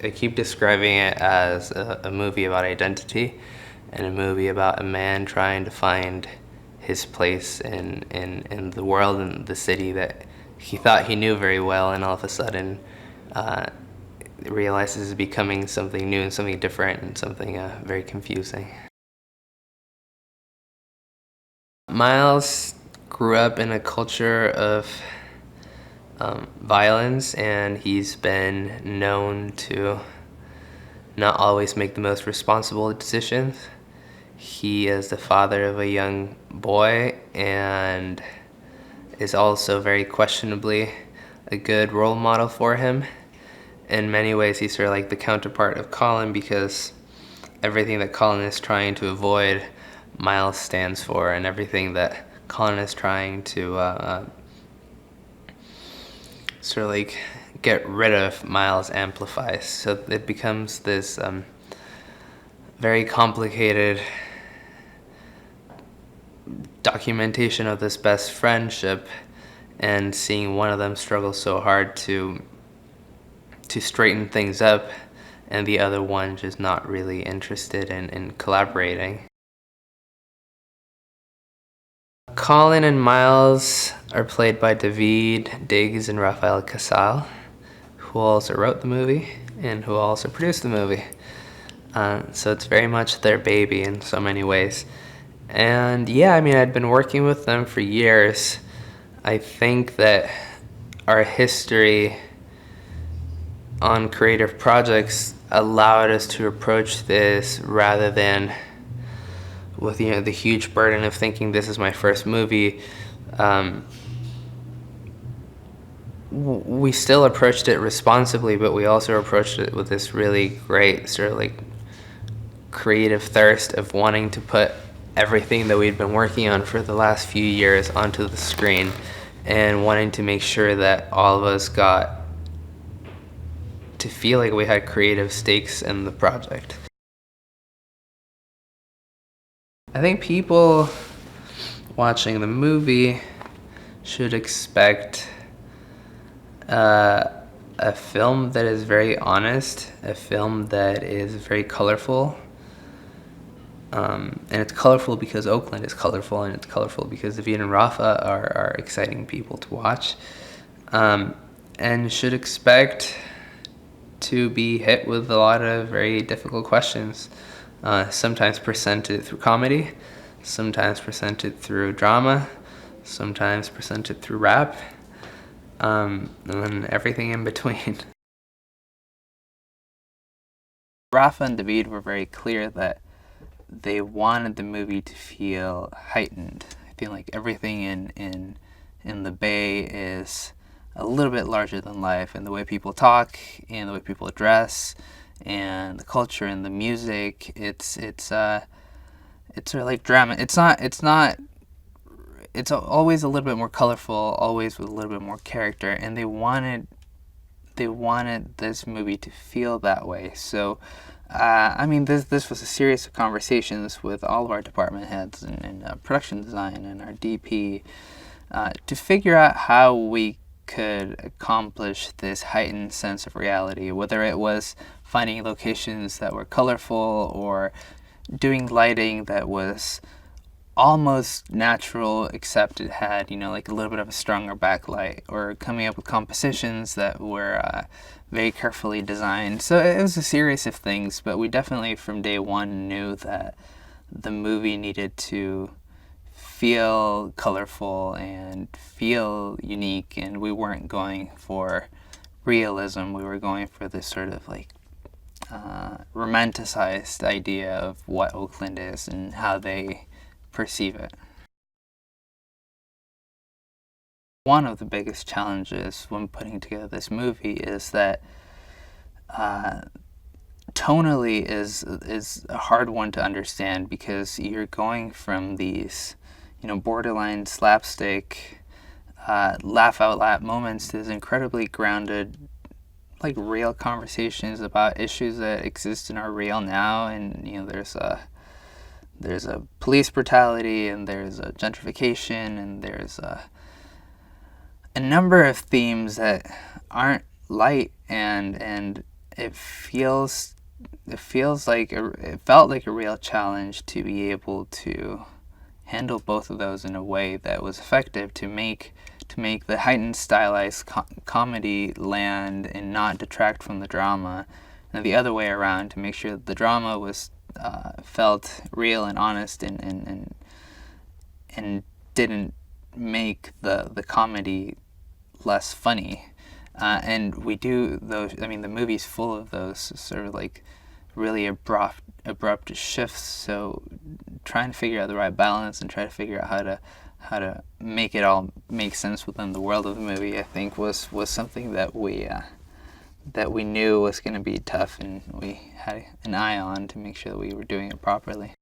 I keep describing it as a movie about identity and a movie about a man trying to find his place in the world and the city that he thought he knew very well, and all of a sudden uh, realizes is becoming something new and something different and something very confusing. Miles grew up in a culture of violence, and he's been known to not always make the most responsible decisions. He is the father of a young boy and is also very questionably a good role model for him. In many ways, he's sort of like the counterpart of Colin, because everything that Colin is trying to avoid, Miles stands for, and everything that Colin is trying to sort of like get rid of, Miles amplifies. So it becomes this very complicated documentation of this best friendship, and seeing one of them struggle so hard to straighten things up, and the other one just not really interested in collaborating. Colin and Miles are played by David Diggs and Rafael Casal, who also wrote the movie and who also produced the movie. So it's very much their baby in so many ways. And yeah, I mean, I'd been working with them for years. I think that our history on creative projects allowed us to approach this rather than with the huge burden of thinking this is my first movie. We still approached it responsibly, but we also approached it with this really great sort of like creative thirst of wanting to put everything that we'd been working on for the last few years onto the screen, and wanting to make sure that all of us got to feel like we had creative stakes in the project. I think people watching the movie should expect a film that is very honest, a film that is very colorful. And it's colorful because Oakland is colorful, and it's colorful because David and Rafa are exciting people to watch. And should expect to be hit with a lot of very difficult questions, sometimes presented through comedy, sometimes presented through drama, sometimes presented through rap, and everything in between. Rafa and David were very clear that they wanted the movie to feel heightened. I feel like everything in the Bay is a little bit larger than life, and the way people talk and the way people dress and the culture and the music, it's sort of like drama. It's always a little bit more colorful, always with a little bit more character, and they wanted this movie to feel that way. So I mean, this was a series of conversations with all of our department heads and production design and our DP to figure out how we could accomplish this heightened sense of reality, whether it was finding locations that were colorful or doing lighting that was almost natural, except it had, like a little bit of a stronger backlight, or coming up with compositions that were very carefully designed. So it was a series of things, but we definitely from day one knew that the movie needed to feel colorful and feel unique, and we weren't going for realism. We were going for this sort of like romanticized idea of what Oakland is and how they perceive it. One of the biggest challenges when putting together this movie is that tonally is a hard one to understand, because you're going from these borderline slapstick laugh out loud moments to these incredibly grounded, like, real conversations about issues that exist in our real now. And there's a police brutality, and there's a gentrification, and there's a number of themes that aren't light and it feels it felt like a real challenge to be able to handle both of those in a way that was effective to make the heightened stylized comedy land and not detract from the drama, and the other way around to make sure that the drama was felt real and honest and didn't make the comedy less funny. And we do those. I mean, the movie's full of those sort of like really abrupt shifts. So trying to figure out the right balance and try to figure out how to make it all make sense within the world of the movie, I think was something that we knew was going to be tough, and we had an eye on to make sure that we were doing it properly.